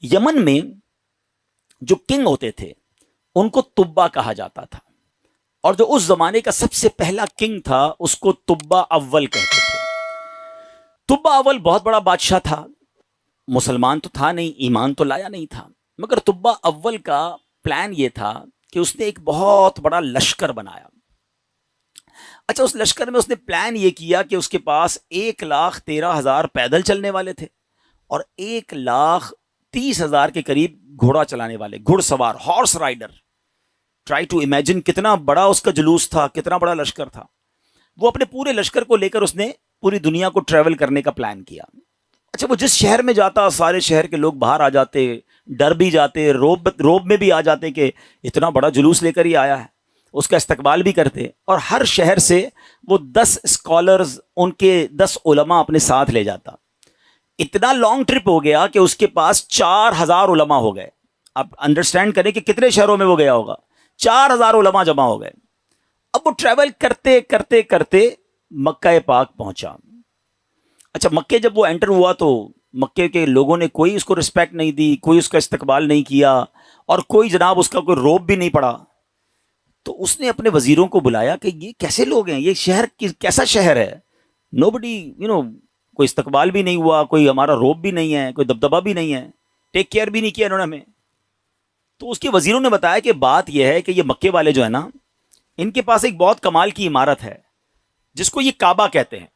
یمن میں جو کنگ ہوتے تھے ان کو تبا کہا جاتا تھا، اور جو اس زمانے کا سب سے پہلا کنگ تھا اس کو تبا اول کہتے تھے۔ تبا اول بہت بڑا بادشاہ تھا، مسلمان تو تھا نہیں، ایمان تو لایا نہیں تھا، مگر تبا اول کا پلان یہ تھا کہ اس نے ایک بہت بڑا لشکر بنایا۔ اچھا، اس لشکر میں اس نے پلان یہ کیا کہ اس کے پاس 1,13,000 پیدل چلنے والے تھے اور 1,30,000 کے قریب گھوڑا چلانے والے، گھڑ سوار، horse rider. Try to imagine کتنا بڑا اس کا جلوس تھا، کتنا بڑا لشکر تھا۔ وہ اپنے پورے لشکر کو لے کر اس نے پوری دنیا کو ٹریول کرنے کا پلان کیا۔ اچھا، وہ جس شہر میں جاتا سارے شہر کے لوگ باہر آ جاتے، ڈر بھی جاتے، روب میں بھی آ جاتے کہ اتنا بڑا جلوس لے کر ہی آیا ہے، اس کا استقبال بھی کرتے، اور ہر شہر سے وہ 10 اسکالرز، ان کے 10 علماء اپنے ساتھ لے جاتا۔ اتنا لانگ ٹرپ ہو گیا کہ اس کے پاس 4,000 علماء ہو گئے۔ آپ انڈرسٹینڈ کریں کہ کتنے شہروں میں وہ گیا ہوگا، 4,000 علماء جمع ہو گئے۔ اب وہ ٹریول کرتے کرتے کرتے مکہ پاک پہنچا۔ اچھا، مکے جب وہ انٹر ہوا تو مکے کے لوگوں نے کوئی اس کو رسپیکٹ نہیں دی، کوئی اس کا استقبال نہیں کیا، اور کوئی جناب اس کا کوئی روب بھی نہیں پڑا۔ تو اس نے اپنے وزیروں کو بلایا کہ یہ کیسے لوگ ہیں، یہ شہر کیسا شہر ہے، نو بڈی کوئی استقبال بھی نہیں ہوا، کوئی ہمارا روب بھی نہیں ہے، کوئی دبدبہ بھی نہیں ہے، ٹیک کیئر بھی نہیں کیا انہوں نے ہمیں۔ تو اس کے وزیروں نے بتایا کہ بات یہ ہے کہ یہ مکے والے جو ہے نا، ان کے پاس ایک بہت کمال کی عمارت ہے جس کو یہ کعبہ کہتے ہیں،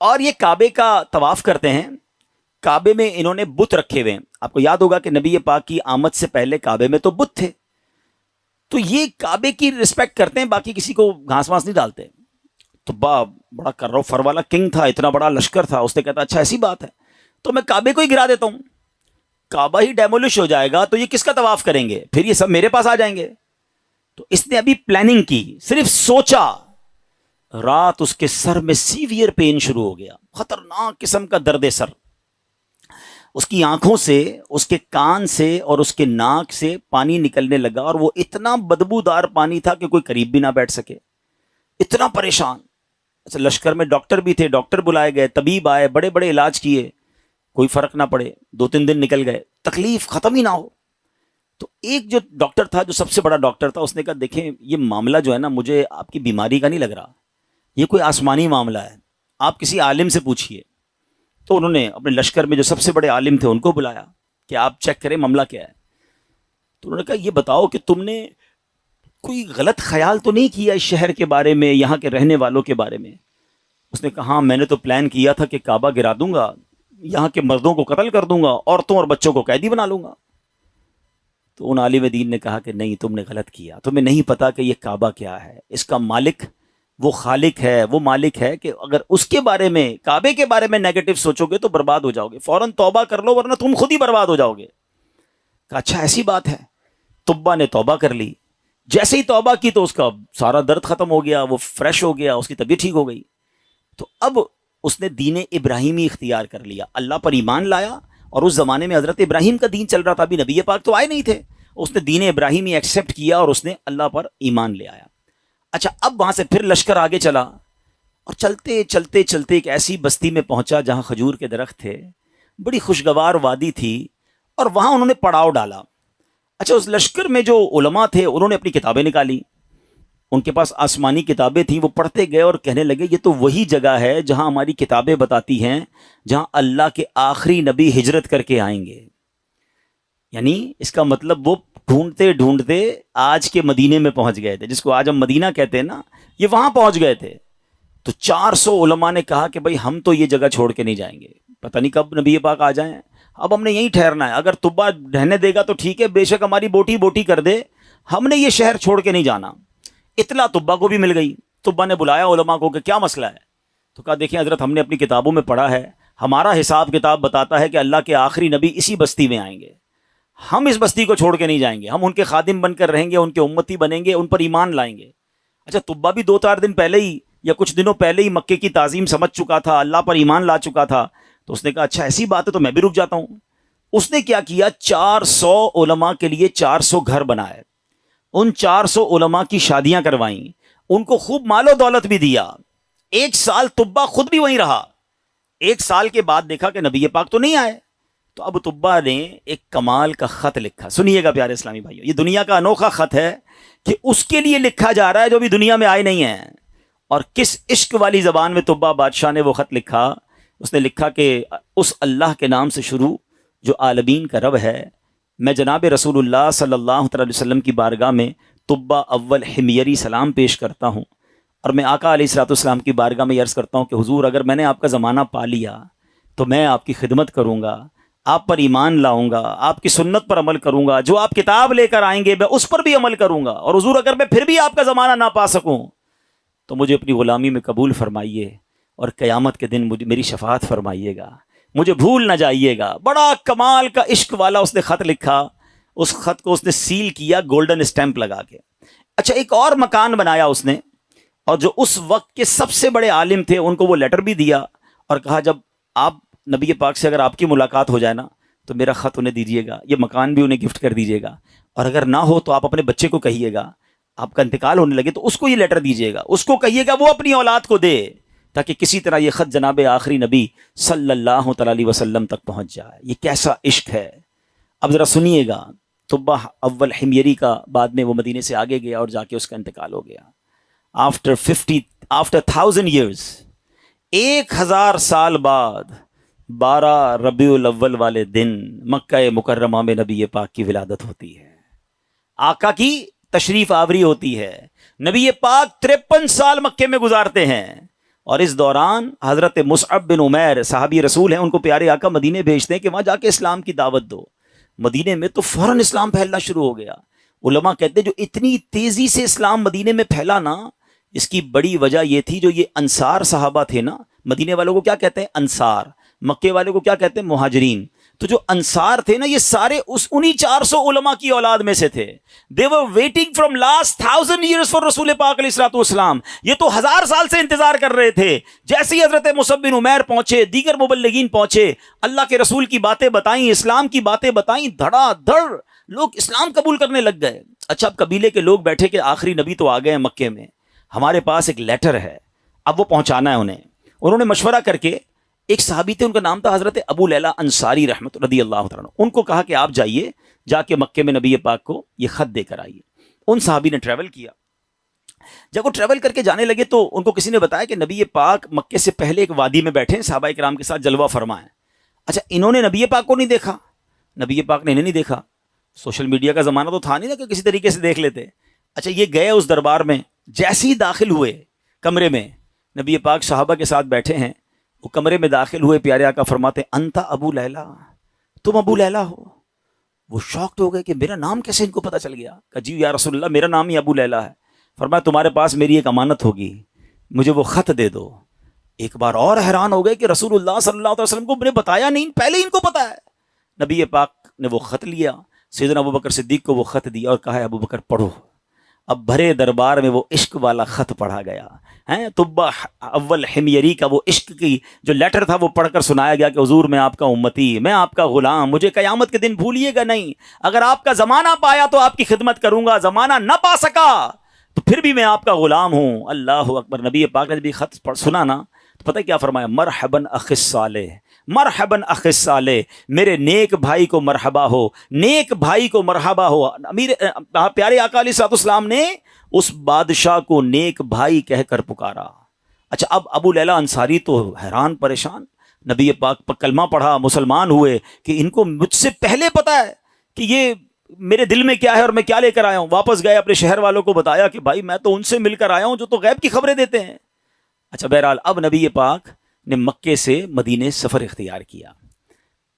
اور یہ کعبے کا طواف کرتے ہیں۔ کعبے میں انہوں نے بت رکھے ہوئے ہیں۔ آپ کو یاد ہوگا کہ نبی پاک کی آمد سے پہلے کعبے میں تو بت تھے، تو یہ کعبے کی رسپیکٹ کرتے ہیں، باقی کسی کو گھاس واس نہیں ڈالتے۔ تو بڑا کرو فر والا کنگ تھا، اتنا بڑا لشکر تھا، اس نے کہتا اچھا ایسی بات ہے تو میں کعبے کو ہی گرا دیتا ہوں، کعبہ ہی ڈیمولش ہو جائے گا تو یہ کس کا طواف کریں گے، پھر یہ سب میرے پاس آ جائیں گے۔ تو اس نے ابھی پلاننگ کی، صرف سوچا، رات اس کے سر میں سیویئر پین شروع ہو گیا، خطرناک قسم کا درد سر۔ اس کی آنکھوں سے، اس کے کان سے اور اس کے ناک سے پانی نکلنے لگا، اور وہ اتنا بدبودار پانی تھا کہ کوئی قریب بھی نہ بیٹھ سکے، اتنا پریشان۔ اچھا، لشکر میں ڈاکٹر بھی تھے، ڈاکٹر بلائے گئے، طبیب آئے، بڑے بڑے علاج کیے، کوئی فرق نہ پڑے، 2-3 دن نکل گئے، تکلیف ختم ہی نہ ہو۔ تو ایک جو ڈاکٹر تھا، جو سب سے بڑا ڈاکٹر تھا، اس نے کہا دیکھیں یہ معاملہ جو ہے نا، مجھے آپ کی بیماری کا نہیں لگ رہا، یہ کوئی آسمانی معاملہ ہے، آپ کسی عالم سے پوچھیے۔ تو انہوں نے اپنے لشکر میں جو سب سے بڑے عالم تھے ان کو بلایا کہ آپ چیک کریں معاملہ کیا ہے۔ تو انہوں نے کہا یہ بتاؤ کہ تم نے کوئی غلط خیال تو نہیں کیا اس شہر کے بارے میں، یہاں کے رہنے والوں کے بارے میں؟ اس نے کہا ہاں، میں نے تو پلان کیا تھا کہ کعبہ گرا دوں گا، یہاں کے مردوں کو قتل کر دوں گا، عورتوں اور بچوں کو قیدی بنا لوں گا۔ تو ان عالم دین نے کہا کہ نہیں، تم نے غلط کیا، تمہیں نہیں پتا کہ یہ کعبہ کیا ہے، اس کا مالک وہ خالق ہے، وہ مالک ہے کہ اگر اس کے بارے میں، کعبے کے بارے میں نیگیٹو سوچو گے تو برباد ہو جاؤ گے، فوراً توبہ کر لو ورنہ تم خود ہی برباد ہو جاؤ گے۔ کہا اچھا ایسی بات ہے۔ تبا نے توبہ کر لی، جیسے ہی توبہ کی تو اس کا سارا درد ختم ہو گیا، وہ فریش ہو گیا، اس کی طبیعت ٹھیک ہو گئی۔ تو اب اس نے دین ابراہیمی اختیار کر لیا، اللہ پر ایمان لایا، اور اس زمانے میں حضرت ابراہیم کا دین چل رہا تھا، ابھی نبی پاک تو آئے نہیں تھے، اس نے دین ابراہیمی ایکسیپٹ کیا اور اس نے اللہ پر ایمان لے آیا۔ اچھا، اب وہاں سے پھر لشکر آگے چلا، اور چلتے چلتے چلتے ایک ایسی بستی میں پہنچا جہاں کھجور کے درخت تھے، بڑی خوشگوار وادی تھی، اور وہاں انہوں نے پڑاؤ ڈالا۔ اچھا، اس لشکر میں جو علماء تھے انہوں نے اپنی کتابیں نکالی، ان کے پاس آسمانی کتابیں تھیں، وہ پڑھتے گئے اور کہنے لگے یہ تو وہی جگہ ہے جہاں ہماری کتابیں بتاتی ہیں جہاں اللہ کے آخری نبی ہجرت کر کے آئیں گے۔ یعنی اس کا مطلب وہ ڈھونڈتے ڈھونڈتے آج کے مدینے میں پہنچ گئے تھے، جس کو آج ہم مدینہ کہتے ہیں نا، یہ وہاں پہنچ گئے تھے۔ تو 400 علماء نے کہا کہ بھائی ہم تو یہ جگہ چھوڑ کے نہیں جائیں گے، پتہ نہیں کب نبی پاک آ جائیں، اب ہم نے یہیں ٹھہرنا ہے، اگر تبا رہنے دے گا تو ٹھیک ہے، بے شک ہماری بوٹی بوٹی کر دے، ہم نے یہ شہر چھوڑ کے نہیں جانا۔ اطلاع تبا کو بھی مل گئی، تبا نے بلایا علماء کو کہ کیا مسئلہ ہے؟ تو کہا دیکھیں حضرت، ہم نے اپنی کتابوں میں پڑھا ہے، ہمارا حساب کتاب بتاتا ہے کہ اللہ کے آخری نبی اسی بستی میں آئیں گے، ہم اس بستی کو چھوڑ کے نہیں جائیں گے، ہم ان کے خادم بن کر رہیں گے، ان کے امتی بنیں گے، ان پر ایمان لائیں گے۔ اچھا، تبا بھی 2-4 دن پہلے ہی یا کچھ دنوں پہلے ہی مکے کی تعظیم سمجھ چکا تھا، اللہ پر ایمان لا چکا تھا، تو اس نے کہا اچھا ایسی بات ہے تو میں بھی رک جاتا ہوں۔ اس نے کیا کیا، 400 علماء کے لیے 400 گھر بنائے، ان 400 علماء کی شادیاں کروائیں، ان کو خوب مال و دولت بھی دیا۔ 1 سال تبا خود بھی وہیں رہا، 1 سال کے بعد دیکھا کہ نبی پاک تو نہیں آئے، تو ابو طبا نے ایک کمال کا خط لکھا. سنیے گا پیارے اسلامی بھائیو, یہ دنیا کا انوکھا خط ہے کہ اس کے لیے لکھا جا رہا ہے جو ابھی دنیا میں آئے نہیں ہیں. اور کس عشق والی زبان میں طبا بادشاہ نے وہ خط لکھا. اس نے لکھا کہ اس اللہ کے نام سے شروع جو عالمین کا رب ہے, میں جناب رسول اللہ صلی اللہ علیہ وسلم کی بارگاہ میں طبا اول حمیری سلام پیش کرتا ہوں, اور میں آقا علیہ الصلوۃ والسلام کی بارگاہ میں عرض کرتا ہوں کہ حضور اگر میں نے آپ کا زمانہ پا لیا تو میں آپ کی خدمت کروں گا, آپ پر ایمان لاؤں گا, آپ کی سنت پر عمل کروں گا, جو آپ کتاب لے کر آئیں گے میں اس پر بھی عمل کروں گا, اور حضور اگر میں پھر بھی آپ کا زمانہ نہ پا سکوں تو مجھے اپنی غلامی میں قبول فرمائیے, اور قیامت کے دن میری شفاعت فرمائیے گا, مجھے بھول نہ جائیے گا. بڑا کمال کا عشق والا اس نے خط لکھا. اس خط کو اس نے سیل کیا گولڈن اسٹیمپ لگا کے. اچھا, ایک اور مکان بنایا اس نے, اور جو اس وقت کے سب سے بڑے عالم تھے ان کو وہ لیٹر بھی دیا, اور کہا جب آپ نبی پاک سے اگر آپ کی ملاقات ہو جائے نا تو میرا خط انہیں دیجیے گا, یہ مکان بھی انہیں گفٹ کر دیجیے گا, اور اگر نہ ہو تو آپ اپنے بچے کو کہیے گا, آپ کا انتقال ہونے لگے تو اس کو یہ لیٹر دیجیے گا, اس کو کہیے گا وہ اپنی اولاد کو دے, تاکہ کسی طرح یہ خط جناب آخری نبی صلی اللہ تعالی علیہ وسلم تک پہنچ جائے. یہ کیسا عشق ہے. اب ذرا سنیے گا. طبا اول حمیری کا بعد میں وہ مدینے سے آگے گیا اور جا کے اس کا انتقال ہو گیا. آفٹر 1000 years, 1000 سال بعد 12 ربیع الاول والے دن مکہ مکرمہ میں نبی پاک کی ولادت ہوتی ہے, آقا کی تشریف آوری ہوتی ہے. نبی پاک 53 سال مکے میں گزارتے ہیں, اور اس دوران حضرت مصعب بن عمیر صحابی رسول ہیں, ان کو پیارے آقا مدینے بھیجتے ہیں کہ وہاں جا کے اسلام کی دعوت دو. مدینے میں تو فوراً اسلام پھیلنا شروع ہو گیا. علماء کہتے ہیں جو اتنی تیزی سے اسلام مدینے میں پھیلا نا, اس کی بڑی وجہ یہ تھی جو یہ انصار صحابہ تھے نا. مدینے والوں کو کیا کہتے ہیں؟ انصار. مکے والوں کو کیا کہتے ہیں؟ مہاجرین. تو جو انصار تھے نا یہ سارے انہی 400 علماء کی اولاد میں سے تھے. They were waiting from last 1000 years for رسول پاک علیہ الصلوۃ والسلام. یہ تو 1000 سال سے انتظار کر رہے تھے. جیسے ہی حضرت مصعب بن عمیر پہنچے, دیگر مبلغین پہنچے, اللہ کے رسول کی باتیں بتائیں, اسلام کی باتیں بتائیں, دھڑا دھڑ لوگ اسلام قبول کرنے لگ گئے. اچھا, اب قبیلے کے لوگ بیٹھے کہ آخری نبی تو آ گئے ہیں مکے میں, ہمارے پاس ایک لیٹر ہے, اب وہ پہنچانا ہے انہیں. انہوں نے مشورہ کر کے, ایک صحابی تھے ان کا نام تھا حضرت ابو لیلہ انصاری رحمت رضی اللہ تعالیٰ عنہ, ان کو کہا کہ آپ جائیے, جا کے مکے میں نبی پاک کو یہ خط دے کر آئیے. ان صحابی نے ٹریول کیا. جب وہ ٹریول کر کے جانے لگے تو ان کو کسی نے بتایا کہ نبی پاک مکے سے پہلے ایک وادی میں بیٹھے ہیں, صحابہ کرام کے ساتھ جلوہ فرما ہے. اچھا, انہوں نے نبی پاک کو نہیں دیکھا, نبی پاک نے انہیں نہیں دیکھا. سوشل میڈیا کا زمانہ تو تھا نہیں نا کہ کسی طریقے سے دیکھ لیتے. اچھا, یہ گئے اس دربار میں, جیسے ہی داخل ہوئے کمرے میں, نبی پاک صحابہ کے ساتھ بیٹھے ہیں, وہ کمرے میں داخل ہوئے, پیارے آقا فرماتے انتا ابو لیلہ, تم ابو لیلہ ہو. وہ شاکڈ ہو گئے کہ میرا نام کیسے ان کو پتہ چل گیا. کہ جی یا رسول اللہ, میرا نام ہی ابو لیلہ ہے. فرمایا تمہارے پاس میری ایک امانت ہوگی, مجھے وہ خط دے دو. ایک بار اور حیران ہو گئے کہ رسول اللہ صلی اللہ علیہ وسلم کو نے بتایا نہیں, پہلے ان کو پتا ہے. نبی پاک نے وہ خط لیا, سیدنا ابو بکر صدیق کو وہ خط دیا اور کہا ابو بکر پڑھو. اب بھرے دربار میں وہ عشق والا خط پڑھا گیا. طبا اول حمیری کا وہ عشق کی جو لیٹر تھا وہ پڑھ کر سنایا گیا کہ حضور میں آپ کا امتی, میں آپ کا غلام, مجھے قیامت کے دن بھولیے گا نہیں. اگر آپ کا زمانہ پایا تو آپ کی خدمت کروں گا, زمانہ نہ پا سکا تو پھر بھی میں آپ کا غلام ہوں. اللہ اکبر. نبی پاک نے بھی خط سنا نا تو پتہ کیا فرمایا؟ مرحباً اخ الصالح, مرحباً اخ الصالح, میرے نیک بھائی کو مرحبا ہو, نیک بھائی کو مرحبا ہو. امیر پیارے آقا علیہ الصلوۃ والسلام نے اس بادشاہ کو نیک بھائی کہہ کر پکارا. اچھا, اب ابو لیلہ انصاری تو حیران پریشان, نبی پاک پر کلمہ پڑھا, مسلمان ہوئے کہ ان کو مجھ سے پہلے پتا ہے کہ یہ میرے دل میں کیا ہے اور میں کیا لے کر آیا ہوں. واپس گئے, اپنے شہر والوں کو بتایا کہ بھائی میں تو ان سے مل کر آیا ہوں جو تو غیب کی خبریں دیتے ہیں. اچھا, بہرحال اب نبی پاک نے مکے سے مدینے سفر اختیار کیا.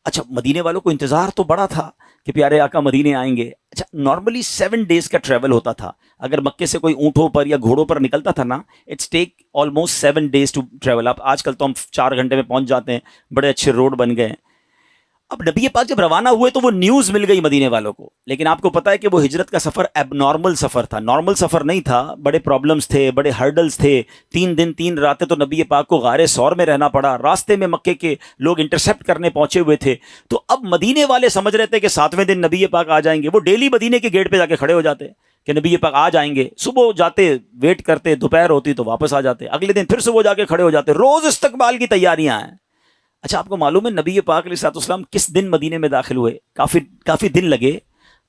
اچھا, مدینے والوں کو انتظار تو بڑا تھا کہ پیارے آقا مدینے آئیں گے. اچھا, نارملی 7 days کا ٹریول ہوتا تھا. اگر مکے سے کوئی اونٹوں پر یا گھوڑوں پر نکلتا تھا نا, it's take almost 7 days to travel. اب آج کل تو ہم 4 گھنٹے میں پہنچ جاتے ہیں, بڑے اچھے روڈ بن گئے ہیں. اب نبی پاک جب روانہ ہوئے تو وہ نیوز مل گئی مدینے والوں کو, لیکن آپ کو پتا ہے کہ وہ ہجرت کا سفر ایب نارمل سفر تھا, نارمل سفر نہیں تھا. بڑے پرابلمز تھے, بڑے ہرڈلز تھے. 3 دن 3 راتیں تو نبی پاک کو غار ثور میں رہنا پڑا. راستے میں مکے کے لوگ انٹرسیپٹ کرنے پہنچے ہوئے تھے. تو اب مدینے والے سمجھ رہے تھے کہ 7ویں دن نبی پاک آ جائیں گے. وہ ڈیلی مدینے کے گیٹ پہ جا کے کھڑے ہو جاتے کہ نبی پاک آ جائیں گے. صبح جاتے, ویٹ کرتے, دوپہر ہوتی تو واپس آ جاتے. اگلے دن پھر صبح جا کے کھڑے ہو جاتے. روز استقبال کی تیاریاں ہیں. اچھا آپ کو معلوم ہے نبی پاک علیہ الصلوۃ والسلام کس دن مدینے میں داخل ہوئے؟ کافی دن لگے،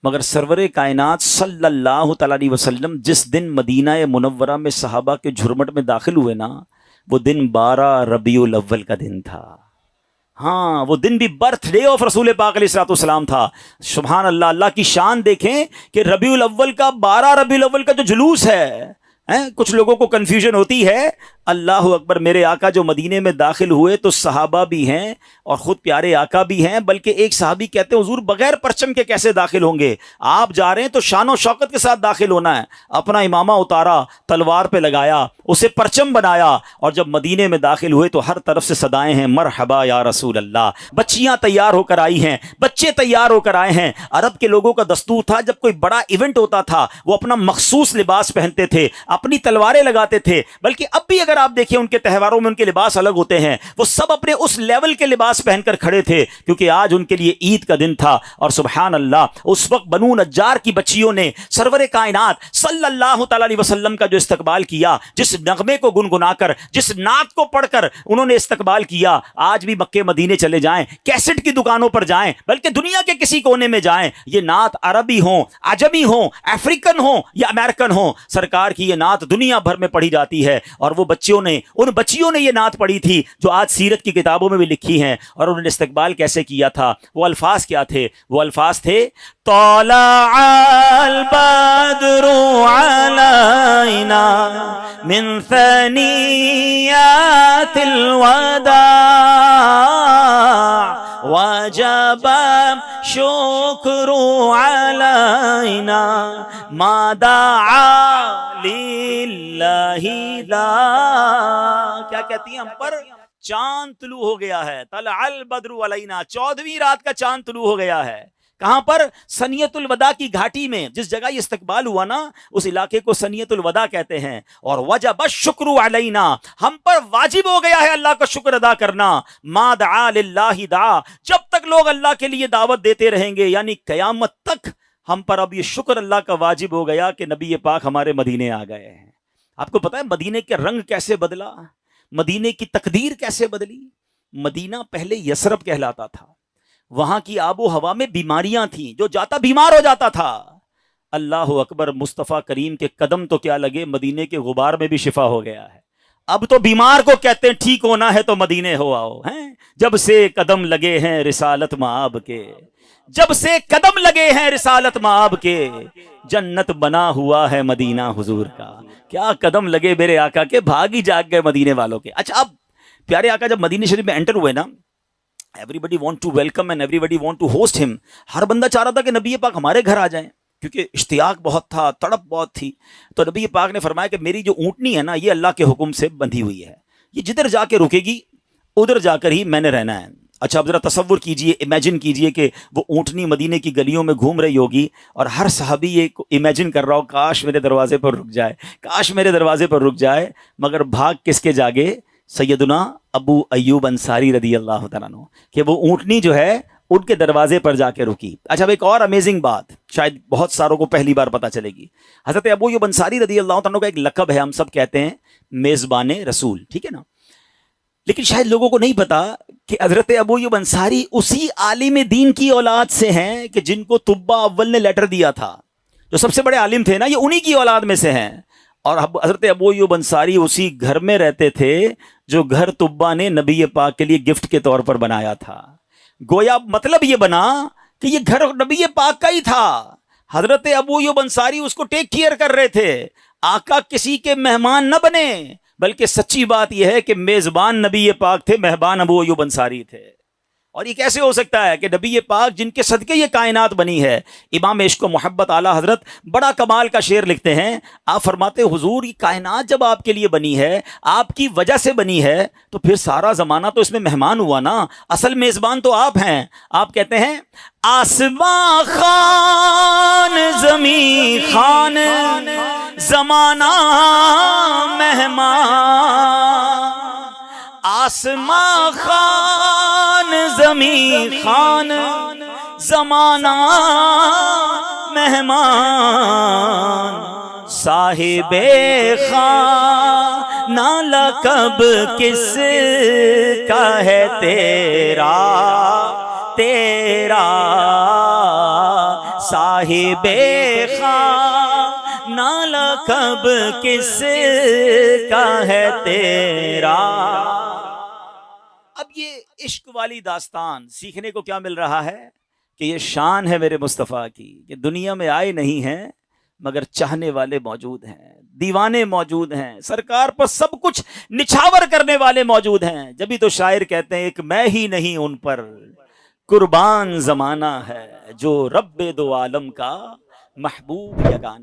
مگر سرور کائنات صلی اللہ تعالیٰ علیہ وسلم جس دن مدینہ منورہ میں صحابہ کے جھرمٹ میں داخل ہوئے نا، وہ دن 12 ربیع الاول کا دن تھا۔ ہاں وہ دن بھی برتھ ڈے آف رسول پاک علیہ الصلوۃ والسلام تھا۔ سبحان اللہ، اللہ کی شان دیکھیں کہ ربیع الاول کا 12 ربیع الاول کا جو جلوس ہے، کچھ لوگوں کو کنفیوژن ہوتی ہے۔ اللہ اکبر، میرے آقا جو مدینے میں داخل ہوئے تو صحابہ بھی ہیں اور خود پیارے آقا بھی ہیں، بلکہ ایک صحابی کہتے ہیں حضور بغیر پرچم کے کیسے داخل ہوں گے؟ آپ جا رہے ہیں تو شان و شوکت کے ساتھ داخل ہونا ہے۔ اپنا امامہ اتارا، تلوار پہ لگایا، اسے پرچم بنایا، اور جب مدینے میں داخل ہوئے تو ہر طرف سے صدائیں ہیں مرحبا یا رسول اللہ۔ بچیاں تیار ہو کر آئی ہیں، بچے تیار ہو کر آئے ہیں۔ عرب کے لوگوں کا دستور تھا جب کوئی بڑا ایونٹ ہوتا تھا وہ اپنا مخصوص لباس پہنتے تھے، اپنی تلواریں لگاتے تھے، بلکہ اب بھی اگر آپ دیکھیں ان کے تہواروں میں ان کے لباس الگ ہوتے ہیں، وہ سب اپنے اس لیول کے لباس پہن کر کھڑے تھے، کیونکہ آج ان کے لیے عید کا دن تھا۔ اور سبحان اللہ، اس وقت بنو نجار کی بچیوں نے سرور کائنات صلی اللہ تعالی علیہ وسلم کا جو استقبال کیا، جس نغمے کو گنگنا کر، جس نعت کو پڑھ کر انہوں نے استقبال کیا، آج بھی مکے مدینے چلے جائیں، کیسٹ کی دکانوں پر جائیں، بلکہ دنیا کے کسی کونے میں جائیں، یہ نعت عربی ہوں، عجمی ہوں، افریقن ہوں یا امریکن ہوں، سرکار کی یہ نعت دنیا بھر میں پڑھی جاتی ہے۔ اور وہ ان بچیوں نے یہ نعت پڑھی تھی جو آج سیرت کی کتابوں میں بھی لکھی ہیں۔ اور انہوں نے استقبال کیسے کیا تھا؟ وہ الفاظ کیا تھے؟ وہ الفاظ تھے طلع البدر علینا من ثنیات الوداع وجب شکر علینا ما دعا للہ لا۔ کیا کہتی ہیں ہم پر؟ چاند طلوع ہو گیا ہے، طلع البدر علینا، 14ویں رات کا چاند طلوع ہو گیا ہے۔ کہاں پر؟ سنیت الوداع کی گھاٹی میں، جس جگہ یہ استقبال ہوا نا اس علاقے کو سنیت الوداع کہتے ہیں۔ اور وجب الشکر علینا، ہم پر واجب ہو گیا ہے اللہ کا شکر ادا کرنا۔ ما دعا للہ دعا، جب تک لوگ اللہ کے لیے دعوت دیتے رہیں گے، یعنی قیامت تک ہم پر اب یہ شکر اللہ کا واجب ہو گیا کہ نبی پاک ہمارے مدینے آ گئے ہیں۔ آپ کو پتا ہے مدینے کے رنگ کیسے بدلا، مدینے کی تقدیر کیسے بدلی؟ مدینہ پہلے یثرب کہلاتا تھا، وہاں کی آب و ہوا میں بیماریاں تھیں، جو جاتا بیمار ہو جاتا تھا۔ اللہ اکبر، مصطفیٰ کریم کے قدم تو کیا لگے، مدینے کے غبار میں بھی شفا ہو گیا ہے۔ اب تو بیمار کو کہتے ہیں ٹھیک ہونا ہے تو مدینے ہو آؤ، ہیں جب سے قدم لگے ہیں رسالت مآب کے، جب سے قدم لگے ہیں رسالت مآب کے، جنت بنا ہوا ہے مدینہ حضور کا۔ کیا قدم لگے میرے آقا کے، بھاگ ہی جاگ گئے مدینے والوں کے۔ اچھا اب پیارے آقا جب مدینہ شریف میں انٹر ہوئے نا، everybody want to welcome and everybody want to host him، ہر بندہ چاہ رہا تھا کہ نبی پاک ہمارے گھر آ جائیں، کیونکہ اشتیاق بہت تھا، تڑپ بہت تھی۔ تو نبی پاک نے فرمایا کہ میری جو اونٹنی ہے نا یہ اللہ کے حکم سے بندھی ہوئی ہے، یہ جدھر جا کے رکے گی ادھر جا کر ہی میں نے رہنا ہے۔ اچھا اب ذرا تصور کیجئے، امیجن کیجئے کہ وہ اونٹنی مدینے کی گلیوں میں گھوم رہی ہوگی اور ہر صحابی یہ امیجن کر رہا ہو کاش میرے دروازے پر رک جائے، کاش میرے دروازے پر رک جائے، مگر بھاگ کس کے جاگے؟ سیدنا ابو ایوب انصاری رضی اللہ تعالیٰ عنہ، کہ وہ اونٹنی جو ہے ان کے دروازے پر جا کے رکی۔ اچھا اب ایک اور امیزنگ بات شاید بہت ساروں کو پہلی بار پتہ چلے گی، حضرت ابو ایوب انصاری رضی اللہ تعالیٰ عنہ کا ایک لقب ہے، ہم سب کہتے ہیں میزبان رسول، ٹھیک ہے نا، لیکن شاید لوگوں کو نہیں پتا کہ حضرت ابو ایوب انصاری اسی عالم دین کی اولاد سے ہیں کہ جن کو طبہ اول نے لیٹر دیا تھا، جو سب سے بڑے عالم تھے نا، یہ انہی کی اولاد میں سے ہیں۔ اور حضرت ابو ایوب انصاری اسی گھر میں رہتے تھے جو گھر طبہ نے نبی پاک کے لیے گفٹ کے طور پر بنایا تھا۔ گویا مطلب یہ بنا کہ یہ گھر نبی پاک کا ہی تھا، حضرت ابو ایوب انصاری اس کو ٹیک کیئر کر رہے تھے۔ آقا کسی کے مہمان نہ بنے، بلکہ سچی بات یہ ہے کہ میزبان نبی پاک تھے، مہمان ابو ایوب انصاری تھے۔ اور یہ کیسے ہو سکتا ہے کہ نبی پاک جن کے صدقے یہ کائنات بنی ہے؟ امام عشق و محبت اعلیٰ حضرت بڑا کمال کا شعر لکھتے ہیں، آپ فرماتے حضور یہ کائنات جب آپ کے لیے بنی ہے، آپ کی وجہ سے بنی ہے، تو پھر سارا زمانہ تو اس میں مہمان ہوا نا، اصل میزبان تو آپ ہیں۔ آپ کہتے ہیں آسمان خان زمین خان زمانہ مہمان، آسمان خان زمین خان زمانہ مہمان، صاحب خان نالا کب کس کا ہے تیرا تیرا صاحب خواہ، نالا کب کس کا ہے تیرا۔ اب یہ عشق والی داستان سیکھنے کو کیا مل رہا ہے کہ یہ شان ہے میرے مصطفیٰ کی کہ دنیا میں آئے نہیں ہیں مگر چاہنے والے موجود ہیں، دیوانے موجود ہیں، سرکار پر سب کچھ نچھاور کرنے والے موجود ہیں۔ جبھی تو شاعر کہتے ہیں ایک میں ہی نہیں ان پر قربان زمانہ ہے، جو رب دو عالم کا محبوب یگانہ۔